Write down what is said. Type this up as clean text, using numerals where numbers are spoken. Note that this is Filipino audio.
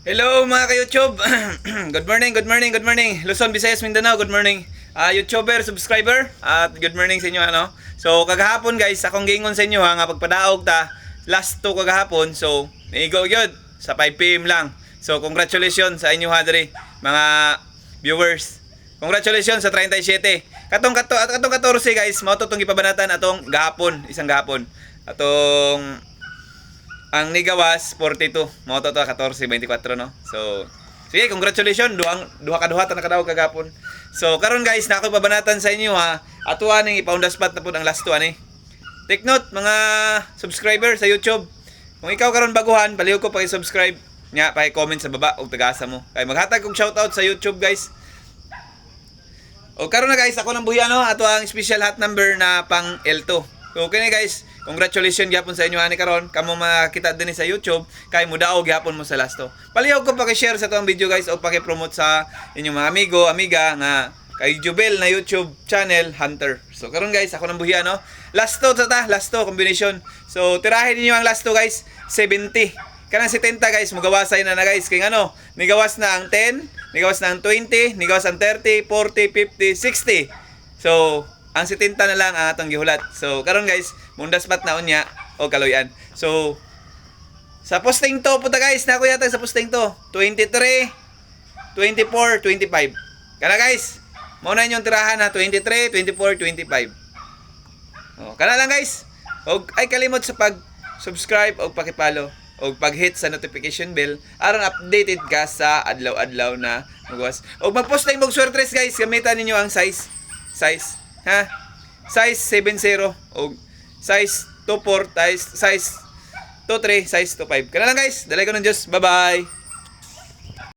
Hello mga ka-YouTube. Good morning, good morning, good morning. Luzon, Visayas, Mindanao, good morning. YouTuber, subscriber, at good morning sa inyo ano. So kagahapon guys, akong gingon sa inyo nga pagpadaog ta last 2 kagahapon. So niigo gyud sa 5 PM lang. So congratulations sa inyo hadri mga viewers. Congratulations sa 37. Katong 14 guys, mao to tong ipabanatan atong gahapon, isang gahapon. Atong ang nigawas 42, mo to 14 24 no. So sige, congratulations duha ta nakadaog kagapon. So karon guys, na ako babanatan sa inyo ha. Atuan ning ipa-on the spot na pud ang last two ani. Take note mga subscriber sa YouTube. Kung ikaw karon baguhan, palihog ko paki-subscribe nya, paki-comment sa baba og tagasa mo. Kay maghatag kog shoutout sa YouTube guys. O karon na guys, ako nang buhi ano, ato ang special hot number na pang L2. So okay na guys, congratulations gyapon sa inyo ani karon. Kamo makita din sa YouTube kay mudaog gyapon mo sa lasto. Palihog ko paki-share sa tong video guys o paki-promote sa inyong mga amigo, amiga nga kay Jubel na YouTube channel Hunter. So karon guys, ako nang buhi ano. Lasto ta, lasto combination. So tirahin niyo ang lasto guys, 70. Kanang 70 guys, magawasay na guys. Kay ano, nigawas na ang 10, nigawas na ang 20, nigawas ang 30, 40, 50, 60. So ang 70 na lang ang atong gihulat. So karon guys, mundas pat na unya o kaloyan. So sa posting to puta guys, na ko yata sa posting to 23, 24, 25. Kana guys, mao na inyong tirahan na 23, 24, 25. Oh, kana lang guys. Og ay kalimot sa pag-subscribe o paki-follow o pag-hit sa notification bell aron updated ka sa adlaw-adlaw na magawas. Og mag-post tayo mog swertres guys, gamitan ninyo ang size ha, size 70 o size 24 size 23, size 25. Kana lang guys, dalay ko ng Diyos. Bye bye.